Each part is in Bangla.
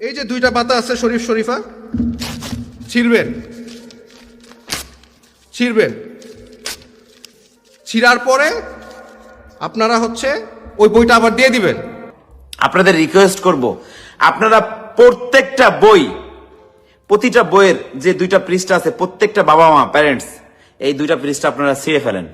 এই যে দুইটা পাতা আছে শরীফ শরীফা, ছিঁড়বেন, ছিঁড়ার পরে আপনারা ওই বইটা আবার দিয়ে দিবেন। আপনাদের রিকোয়েস্ট করব, আপনারা প্রতিটা বইয়ের যে দুইটা পৃষ্ঠা আছে, প্রত্যেকটা বাবা মা প্যারেন্টস এই দুইটা পৃষ্ঠা আপনারা ছিঁড়ে ফেলেন।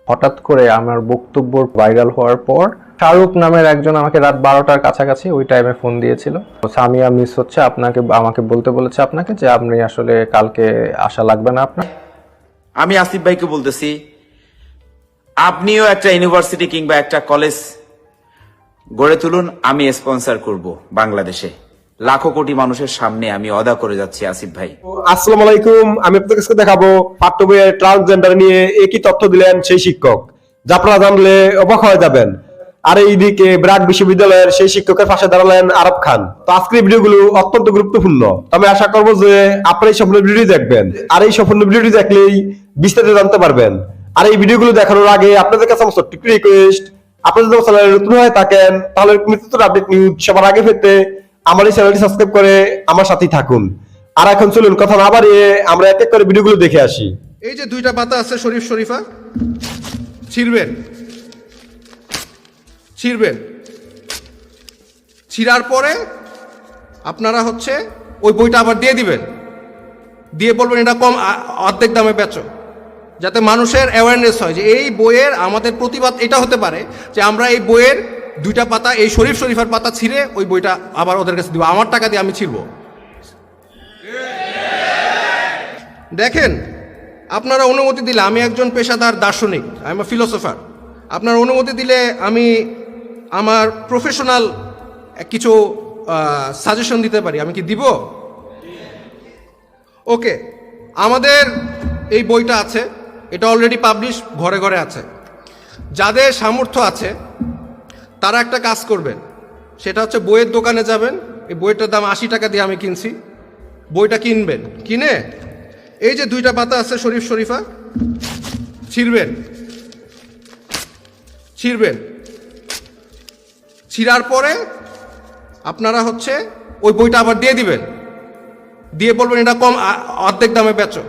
হঠাৎ করে আমার বক্তব্য ভাইরাল হওয়ার পর শাহরুখ নামের একজন আমাকে রাত 12টার কাছাকাছি ওই টাইমে ফোন দিয়েছিল। সামিয়া মিস হচ্ছে, আমাকে বলতে বলেছে আপনাকে যে আপনি আসলে কালকে আসা লাগবে না আপনার। আমি আসিফ ভাইকে বলতেছি, আপনিও একটা ইউনিভার্সিটি কিংবা একটা কলেজ গড়ে তুলুন, আমি স্পন্সর করব। বাংলাদেশে লাখো কোটি মানুষের সামনে আমি অদা করে যাচ্ছি আসিফ ভাই। আসসালামু আলাইকুম, আমি আপনাদের কাছে দেখাবো পাঠ্য বইয়ের ট্রান্সজেন্ডার নিয়ে একই তথ্য দিলেন সেই শিক্ষক, যা আপনারা জানলে অবাক হয়ে যাবেন। আর এইদিকে ব্র্যাক বিশ্ববিদ্যালয়ের সেই শিক্ষকের পাশে দাঁড়ালেন আরব খান। তো আজকের ভিডিওগুলো অত্যন্ত গুরুত্বপূর্ণ, আমি আশা করবো যে আপনারা এই সম্পূর্ণ ভিডিওটি দেখবেন, আর এই সম্পূর্ণ ভিডিওটি দেখলেই বিস্তারিত জানতে পারবেন। আর এই ভিডিওগুলো দেখানোর আগে আপনাদের কাছে আমার ছোট্ট একটি রিকোয়েস্ট, আপনারা যদি চ্যানেলে নতুন হয়ে থাকেন তাহলে নিত্য আপডেট নিউজ সবার আগে পেতে আমার এই চ্যানেলটি সাবস্ক্রাইব করে আমার সাথেই থাকুন। আর এখন চলুন কথা না বাড়িয়ে আমরা এক এক করে ভিডিওগুলো দেখে আসি। এই যে দুইটা পাতা আছে শরীফ শরীফা, ছিঁড়বেন, ছিঁড়ার পরে আপনারা ওই বইটা আবার দিয়ে দিবেন, দিয়ে বলবেন এটা কম, অর্ধেক দামে বেচো, যাতে মানুষের অ্যাওয়ারনেস হয় যে এই বইয়ের আমাদের প্রতিবাদ এটা হতে পারে যে আমরা এই বইয়ের দুইটা পাতা, এই শরীফ শরীফার পাতা ছিঁড়ে ওই বইটা আবার ওদের কাছে দিব, আমার টাকা দিয়ে আমি ছিঁড়ব। দেখেন, আপনারা অনুমতি দিলে, আমি একজন পেশাদার দার্শনিক, আই এম আ ফিলোসফার, আপনার অনুমতি দিলে আমি আমার প্রফেশনাল কিছু সাজেশন দিতে পারি, আমি কি দিব? ওকে, আমাদের এই বইটা আছে, এটা অলরেডি পাবলিশ, ঘরে ঘরে আছে। যাদের সামর্থ্য আছে তারা একটা কাজ করবেন, সেটা বইয়ের দোকানে যাবেন, এই বইটার দাম 80 টাকা দিয়ে আমি কিনছি, বইটা কিনবেন, কিনে এই যে দুইটা পাতা আছে শরীফ শরীফা, ছিঁড়বেন, ছিঁড়ার পরে আপনারা ওই বইটা আবার দিয়ে দিবেন, দিয়ে বলবেন এটা কম, অর্ধেক দামে বেচো,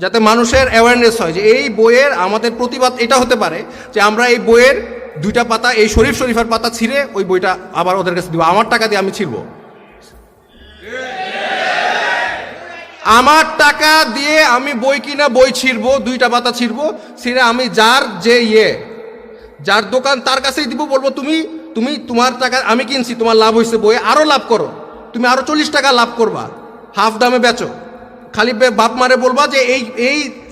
যাতে মানুষের অ্যাওয়ারনেস হয় যে এই বইয়ের আমাদের প্রতিবাদ এটা হতে পারে যে আমরা এই বইয়ের দুইটা পাতা, এই শরীফ শরীফার পাতা ছিঁড়ে ওই বইটা আবার ওদের কাছে দিব, আমার টাকা দিয়ে আমি ছিঁড়ব। আমার টাকা দিয়ে আমি বই কিনা বই ছিঁড়ব, দুইটা পাতা ছিঁড়ব, ছিঁড়ে আমি যার দোকান তার কাছেই দিব, বলবো তুমি তোমার টাকা আমি কিনছি, তোমার লাভ হয়েছে, বই আরো লাভ করো, তুমি আরো 40 টাকা লাভ করবা, হাফ দামে বেচো। খালি বাপ মারে বলবা যে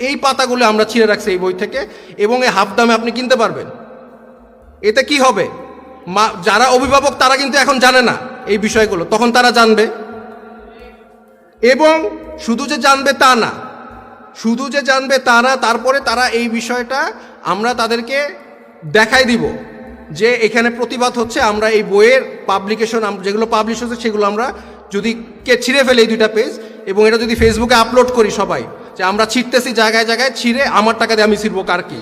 এই পাতাগুলো আমরা ছিঁড়ে রাখছি এই বই থেকে, এবং এই হাফ দামে আপনি কিনতে পারবেন। এতে কি হবে, যারা অভিভাবক তারা কিন্তু এখন জানে না এই বিষয়গুলো, তখন তারা জানবে। এবং শুধু যে জানবে তা না, তারপরে তারা এই বিষয়টা আমরা তাদেরকে দেখাই দিব যে এখানে প্রতিবাদ হচ্ছে, আমরা এই বইয়ের পাবলিকেশন যেগুলো পাবলিশ হচ্ছে সেগুলো আমরা যদি ছিঁড়ে ফেলে এই দুইটা পেজ, এবং এটা যদি ফেসবুকে আপলোড করি সবাই যে আমরা ছিঁড়তেছি জায়গায় জায়গায়, ছিঁড়ে আমার টাকা দিয়ে আমি ছিঁড়বো, কার কি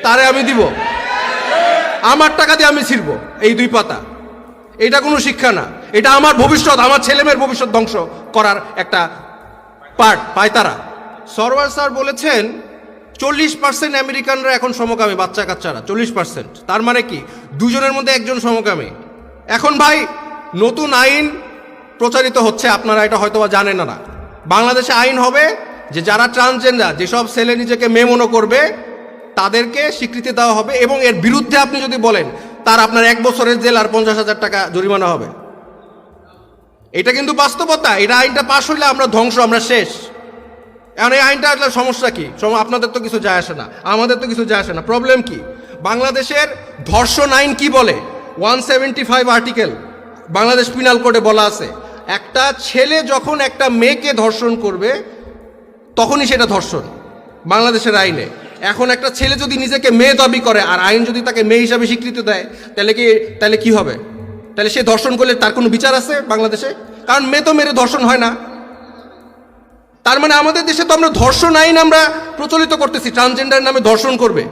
তারে আমি দিব, আমার টাকা দিয়ে আমি ছিঁড়বো এই দুই পাতা। এটা কোনো শিক্ষা না, এটা আমার ভবিষ্যৎ, আমার ছেলেমেয়ের ভবিষ্যৎ ধ্বংস করার একটা পায় তারা। সরওয়ার স্যার বলেছেন 40% আমেরিকানরা এখন সমকামী, বাচ্চা কাচ্চারা 40%, তার মানে কি দুজনের মধ্যে একজন সমকামী। এখন ভাই নতুন আইন প্রচারিত হচ্ছে, আপনারা এটা হয়তো জানেন না, বাংলাদেশে আইন হবে যে যারা ট্রান্সজেন্ডার, যেসব ছেলে নিজেকে মেয়ে মনে করবে তাদেরকে স্বীকৃতি দেওয়া হবে, এবং এর বিরুদ্ধে আপনি যদি বলেন তার আপনার 1 বছরের জেল আর 50,000 টাকা জরিমানা হবে। এটা কিন্তু বাস্তবতা, এটা আইনটা পাশ হইলে আমরা ধ্বংস, আমরা শেষ। এখন এই আইনটা আসলে সমস্যা কি? আপনাদের তো কিছু যায় আসে না, আমাদের তো কিছু যায় আসে না, প্রবলেম কি? বাংলাদেশের ধর্ষণ আইন কি বলে? 175 আর্টিকেল বাংলাদেশ পিনাল কোডে বলা আছে, একটা ছেলে যখন একটা মেয়েকে ধর্ষণ করবে তখনই সেটা ধর্ষণ বাংলাদেশের আইনে। এখন একটা ছেলে যদি নিজেকে মেয়ে দাবি করে আর আইন যদি তাকে মেয়ে হিসাবে স্বীকৃতি দেয়, তাহলে কি হবে? তাহলে সে ধর্ষণ করলে তার কোনো বিচার আছে বাংলাদেশে? কারণ মেয়ে তো মেরে ধর্ষণ হয় না। তার মানে আমাদের দেশে তো আমরা ধর্ষণ আইন আমরা প্রচলিত করতেছি, ট্রান্সজেন্ডার নামে ধর্ষণ করবে।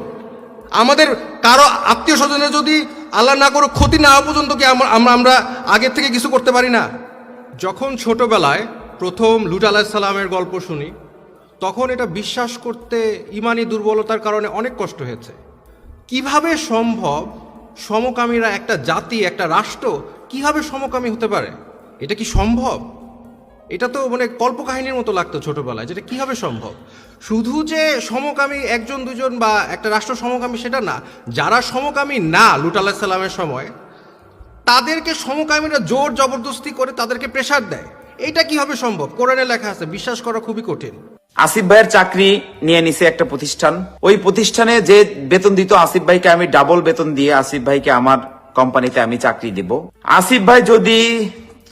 আমাদের কারো আত্মীয় স্বজনের যদি আল্লাহ না করুক ক্ষতি না হওয়া পর্যন্ত কি আমরা আগের থেকে কিছু করতে পারি না? যখন ছোটবেলায় প্রথম লূত আলাইহিস সালামের গল্প শুনি, তখন এটা বিশ্বাস করতে ইমানি দুর্বলতার কারণে অনেক কষ্ট হয়েছে। কিভাবে সম্ভব সমকামীরা, একটা জাতি, একটা রাষ্ট্র কিভাবে সমকামী হতে পারে? এটা কি সম্ভব? এটা তো মানে কল্পকাহিনীর মতো লাগতো ছোটবেলায়, যেটা কিভাবে সম্ভব। শুধু যে সমকামী একজন দুজন বা একটা রাষ্ট্র সমকামী সেটা না, যারা সমকামী না লূত আলাইহিস সালামের সময়, তাদেরকে সমকামীরা জোর জবরদস্তি করে তাদেরকে প্রেসার দেয়। এটা কিভাবে সম্ভব? কোরআনে লেখা আছে, বিশ্বাস করা খুবই কঠিন। আসিফ ভাইয়ের চাকরি নিয়ে নিছে একটা প্রতিষ্ঠান। ওই প্রতিষ্ঠানে যে বেতন দিত আসিফ ভাইকে আমি ডাবল বেতন দিয়ে আসিফ ভাইকে আমার কোম্পানিতে আমি চাকরি দিব। আসিফ ভাই যদি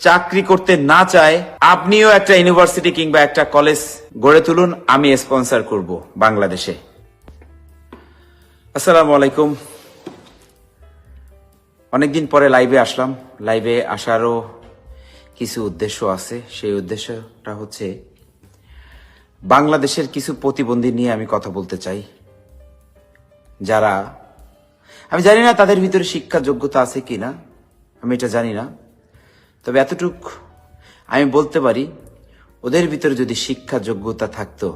চাকরি করতে না চায়, আপনিও একটা ইউনিভার্সিটি কিংবা একটা কলেজ গড়ে তুলুন, আমি স্পন্সর করব বাংলাদেশে। আসসালামু আলাইকুম। অনেকদিন পরে লাইভে আসলাম। লাইভে আসারও কিছু উদ্দেশ্য আছে। সেই উদ্দেশ্যটা হচ্ছে বাংলাদেশের কিছু প্রতিবন্ধী নিয়ে আমি কথা বলতে চাই, যারা, আমি জানি না তাদের ভিতরে শিক্ষা যোগ্যতা আছে কিনা, আমি এটা জানি না, তবে এতটুক আমি বলতে পারি, ওদের ভিতরে যদি শিক্ষা যোগ্যতা থাকতো,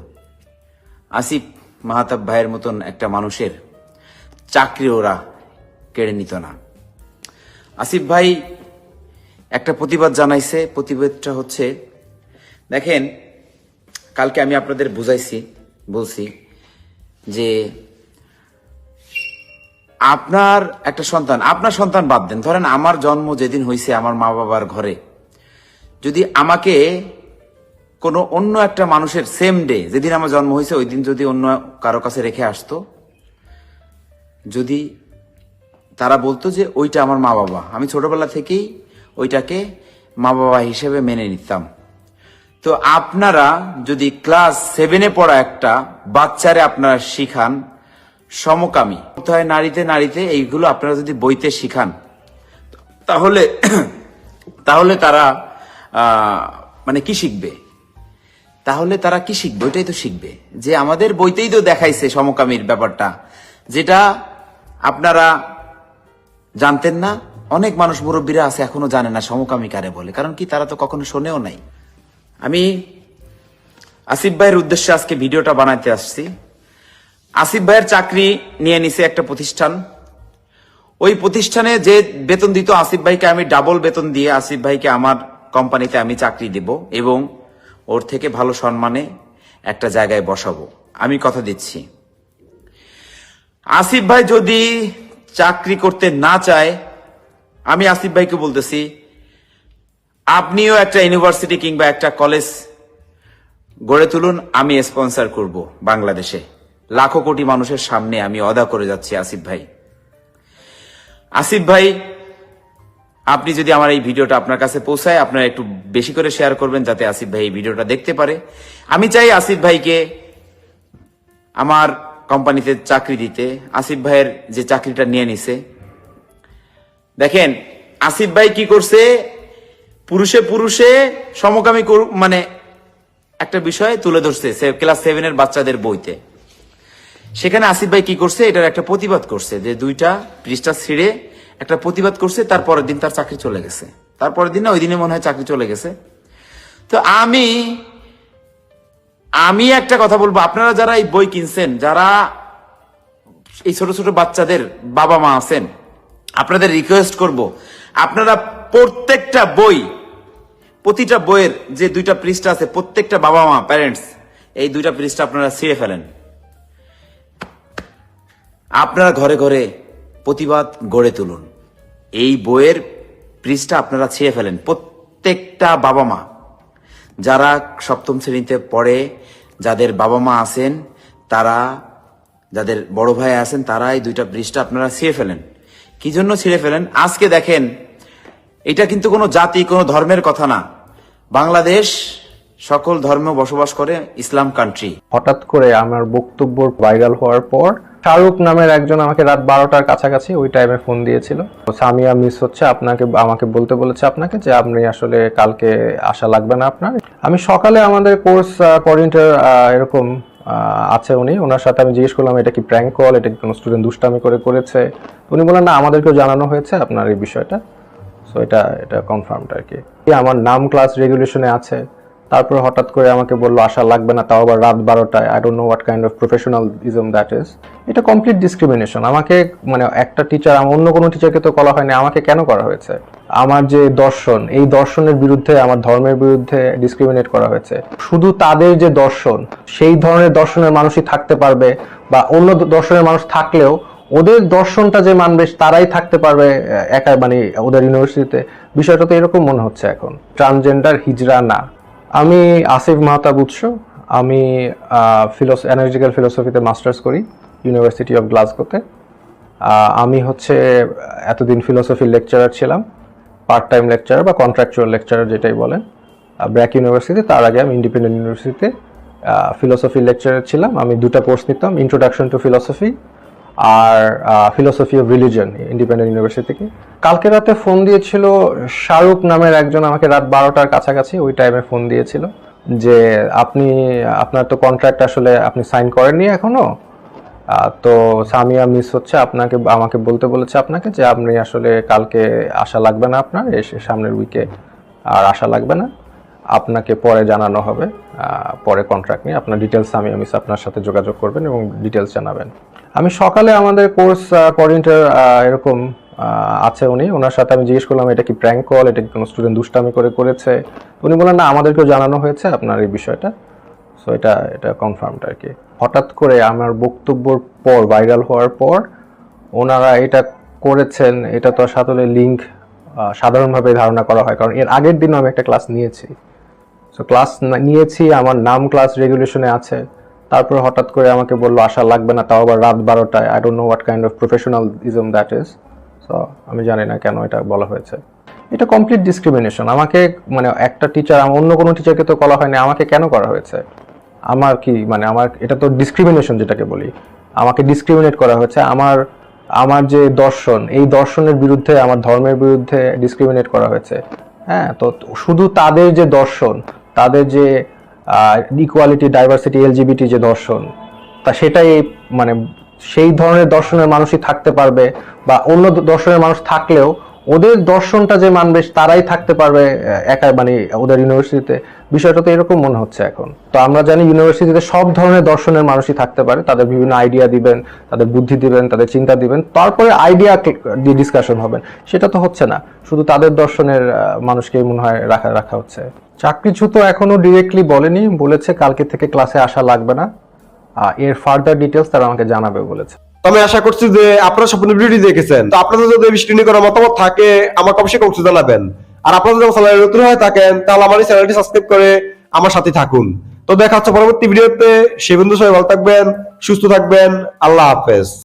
আসিফ মাহতাব ভাইয়ের মতন একটা মানুষের চাকরি ওরা কেড়ে নিত না। আসিফ ভাই একটা প্রতিবাদ জানাইছে। প্রতিবাদটা হচ্ছে, দেখেন, কালকে আমি আপনাদের বলছি যে আপনার একটা সন্তান, আপনার সন্তান বাদ দেন, ধরেন আমার জন্ম যেদিন হয়েছে আমার মা বাবার ঘরে, যদি আমাকে কোনো অন্য একটা মানুষের সেম ডে যেদিন আমার জন্ম হয়েছে ওই দিন যদি অন্য কারো কাছে রেখে আসতো, যদি তারা বলতো যে ওইটা আমার মা বাবা, আমি ছোটবেলা থেকেই ওইটাকে মা বাবা হিসেবে মেনে নিতাম। তো আপনারা যদি ক্লাস 7-এ পড়া একটা বাচ্চারে আপনারা শিখান সমকামী হয়, নারীতে এইগুলো আপনারা যদি বইতে শিখান, তাহলে তারা মানে কি শিখবে? তাহলে তারা কি শিখবে? ওইটাই তো শিখবে যে আমাদের বইতেই তো দেখাইছে সমকামীর ব্যাপারটা, যেটা আপনারা জানতেন না। অনেক মানুষ, মুরব্বীরা আছে এখনো জানে না সমকামী কারে বলে, কারণ কি তারা তো কখনো শোনেও নাই। আমি আসিফ ভাইয়ের উদ্দেশ্যে আজকে ভিডিওটা বানাইতে আসছি। আসিফ ভাইয়ের চাকরি নিয়ে নিছে একটা প্রতিষ্ঠান। ওই প্রতিষ্ঠানে যে বেতন দিত আসিফ ভাইকে আমি ডাবল বেতন দিয়ে আসিফ ভাইকে আমার কোম্পানিতে আমি চাকরি দেব এবং ওর থেকে ভালো সম্মানে একটা জায়গায় বসাবো। আমি কথা দিচ্ছি, আসিফ ভাই যদি চাকরি করতে না চায়, আমি আসিফ ভাইকে বলতেছি, আপনিও একটা ইউনিভার্সিটি কিংবা একটা কলেজ গড়ে তুলুন, আমি স্পন্সর করব বাংলাদেশে। লাখো কোটি মানুষের সামনে আমি ওয়াদা করে যাচ্ছি আসিফ ভাই। আসিফ ভাই, আপনি যদি আমার এই ভিডিওটা আপনার কাছে পৌঁছায়, আপনারা একটু বেশি করে শেয়ার করবেন যাতে আসিফ ভাই এই ভিডিওটা দেখতে পারে। আমি চাই আসিফ ভাইকে আমার কোম্পানিতে চাকরি দিতে। আসিফ ভাইয়ের যে চাকরিটা নিয়ে নিছে, দেখেন আসিফ ভাই কি করছে, পুরুষে সমকামী মানে একটা বিষয় তুলে ধরছে ক্লাস 7-এর বাচ্চাদের বইতে। সেখানে আসিফ ভাই কি করছে, এটার একটা প্রতিবাদ করছে, যে 2টা পৃষ্ঠা ছিঁড়ে একটা প্রতিবাদ করছে। তারপরের দিন তার চাকরি চলে গেছে, তারপরের দিন না ওই দিনে মনে হয় চাকরি চলে গেছে। তো আমি একটা কথা বলবো, আপনারা যারা এই বই কিনছেন, যারা এই ছোট ছোট বাচ্চাদের বাবা মা আছেন, আপনাদের রিকোয়েস্ট করব, আপনারা প্রতিটা বইয়ের যে 2টা পৃষ্ঠা আছে, প্রত্যেকটা বাবা মা প্যারেন্টস এই 2টা পৃষ্ঠা আপনারা ছিঁড়ে ফেলেন। আপনারা ঘরে ঘরে প্রতিবাদ গড়ে তুলুন। এই বইয়ের পৃষ্ঠা আপনারা ছিঁড়ে ফেলেন। প্রত্যেকটা বাবা মা যারা 7ম শ্রেণীতে পড়ে, যাদের বাবা মা আছেন, তারা, যাদের বড় ভাই আছেন, তারা এই 2টা পৃষ্ঠা আপনারা ছিঁড়ে ফেলেন। কি জন্য ছিঁড়ে ফেলেন? আজকে দেখেন, এটা কিন্তু কোনো জাতি, কোনো ধর্মের কথা না। বাংলাদেশ সকল ধর্ম বসবাস করে, ইসলাম কান্ট্রি। হঠাৎ করে আমার বক্তব্য ভাইরাল হওয়ার পর শাহরুখ নামের একজন আমাকে রাত 12টার কাছাকাছি ওই টাইমে ফোন দিয়েছিল। সামিয়া মিস হচ্ছে, আমাকে বলতে বলেছে আপনাকে যে আপনি আসলে কালকে আসা লাগবে না আপনার। আমি সকালে আমাদের কোর্স কোঅর্ডিনেটর এরকম আছে উনি, ওনার সাথে আমি জিজ্ঞেস করলাম এটা কি প্র্যাঙ্ক কল, এটা কি কোনো স্টুডেন্ট দুষ্টামি করে করেছে। উনি বললেন না, আমাদেরকেও জানানো হয়েছে আপনার এই বিষয়টা, সো এটা কনফার্মড আর কি। আমার নাম ক্লাস রেগুলেশনে আছে, তারপর হঠাৎ করে আমাকে বললো আসা লাগবে না, তাও আবার রাত 12টায়। I don't know what kind of professionalism that is. এটা কমপ্লিট ডিসক্রিমিনেশন। আমাকে মানে একটা টিচার, অন্য কোনো টিচারকে তো করা হয়নি, আমাকে কেন করা হয়েছে? আমার যে দর্শন, এই দর্শনের বিরুদ্ধে, আমার ধর্মের বিরুদ্ধে ডিসক্রিমিনেট করা হয়েছে। শুধু তাদের যে দর্শন, সেই ধরনের দর্শনের মানুষই থাকতে পারবে, বা অন্য দর্শনের মানুষ থাকলেও ওদের দর্শনটা যে মানবে তারাই থাকতে পারবে একা, মানে ওদের ইউনিভার্সিটিতে। বিষয়টা তো এরকম মনে হচ্ছে এখন। ট্রান্সজেন্ডার হিজড়া না। আমি আসিফ মাহতাব উৎস, আমি অ্যানালিটিক্যাল ফিলোসফিতে মাস্টার্স করি ইউনিভার্সিটি অফ গ্লাসগোতে। আমি হচ্ছে এতদিন ফিলোসফির লেকচারার ছিলাম, পার্ট টাইম লেকচারার বা কন্ট্রাকচুয়াল লেকচারার যেটাই বলেন, ব্র্যাক ইউনিভার্সিটি। তার আগে আমি ইন্ডিপেন্ডেন্ট ইউনিভার্সিটিতে ফিলোসফি লেকচারার ছিলাম। আমি দুটা কোর্স নিতাম, ইন্ট্রোডাকশন টু ফিলোসফি আর philosophy of religion, independent university থেকে। কালকে রাতে ফোন দিয়েছিল শাহরুখ নামের একজন, আমাকে রাত 12টার কাছাকাছি ওই টাইমে ফোন দিয়েছিল যে আপনার তো কন্ট্রাক্ট আসলে আপনি সাইন করেননি এখনো, তো সামিয়া মিস হচ্ছে, আমাকে বলতে বলেছে আপনাকে যে আপনি আসলে কালকে আসা লাগবে না, আপনার সামনের উইকে আর আসা লাগবে না, আপনাকে পরে জানানো হবে, পরে কন্ট্রাক্ট নিয়ে আপনার ডিটেলস সামিয়া মিস আপনার সাথে যোগাযোগ করবেন এবং ডিটেলস জানাবেন। আমি সকালে আমাদের কোর্স কোঅর্ডিনেটর এরকম আছে উনি, ওনার সাথে আমি জিজ্ঞেস করলাম এটা কি প্র্যাঙ্ক কল, এটা কি কোনো স্টুডেন্ট দুষ্টামি করেছে। উনি বললেন না, আমাদেরকেও জানানো হয়েছে আপনার এই বিষয়টা, সো এটা কনফার্মড আর কি। হঠাৎ করে আমার বক্তব্যর পর, ভাইরাল হওয়ার পর ওনারা এটা করেছেন, এটা তো আসলে লিঙ্ক সাধারণভাবে ধারণা করা হয়, কারণ এর আগের দিনও আমি একটা ক্লাস নিয়েছি। সো ক্লাস নিয়েছি, আমার নাম ক্লাস রেগুলেশনে আছে, তারপর হঠাৎ করে আমাকে বললো আসা লাগবে না, তাও আবার রাত 12টায়। I don't know what kind of professionalism that is. So আমি জানি না কেন এটা বলা হয়েছে। এটা কমপ্লিট ডিসক্রিমিনেশন। আমাকে মানে একটা টিচার, অন্য কোনো টিচারকে তো করা হয়নি, আমাকে কেন করা হয়েছে? আমার কি মানে এটা তো ডিসক্রিমিনেশন যেটাকে বলি, আমাকে ডিসক্রিমিনেট করা হয়েছে। আমার যে দর্শন, এই দর্শনের বিরুদ্ধে, আমার ধর্মের বিরুদ্ধে ডিসক্রিমিনেট করা হয়েছে। হ্যাঁ, তো শুধু তাদের যে দর্শন, তাদের যে ইকুয়ালিটি, ডাইভার্সিটি, এলজিবিটি যে দর্শন, তা সেটাই মানে সেই ধরনের দর্শনের মানুষই থাকতে পারবে, বা অন্য দর্শনের মানুষ থাকলেও ওদের দর্শনটা যে মানবে তারাই থাকতে পারবে একা, মানে ওদের ইউনিভার্সিটিতে। বিষয়টা তো এরকম মনে হচ্ছে এখন। তো আমরা জানি ইউনিভার্সিটিতে সব ধরনের দর্শনের মানুষই থাকতে পারে, তাদের বিভিন্ন আইডিয়া দিবেন, তাদের বুদ্ধি দিবেন, তাদের চিন্তা দিবেন, তারপরে আইডিয়া দিয়ে ডিসকাশন হবেন। সেটা তো হচ্ছে না, শুধু তাদের দর্শনের মানুষকেই মনে হয় রাখা হচ্ছে। চাকরিচ্যুত এখনো ডিরেক্টলি বলেনি, বলেছে কালকে থেকে ক্লাসে আসা লাগবে না, এর ফার্দার ডিটেলস তারা আমাকে জানাবে বলেছে। তো আমি আশা করছি যে আপনারা সম্পূর্ণ ভিডিওটি দেখেছেন। তো আপনাদের যদি এই বিষয়টি নিয়ে কোনো মতামত থাকে আমাকে অবশ্যই কমেন্টে জানাবেন। আর আপনারা যদি চ্যানেলে নতুন হয়ে থাকেন তাহলে আমার এই চ্যানেলটি সাবস্ক্রাইব করে আমার সাথে থাকুন। তো দেখা হচ্ছে পরবর্তী ভিডিওতে। সেই বন্ধু সবাই ভালো থাকবেন, সুস্থ থাকবেন। আল্লাহ হাফেজ।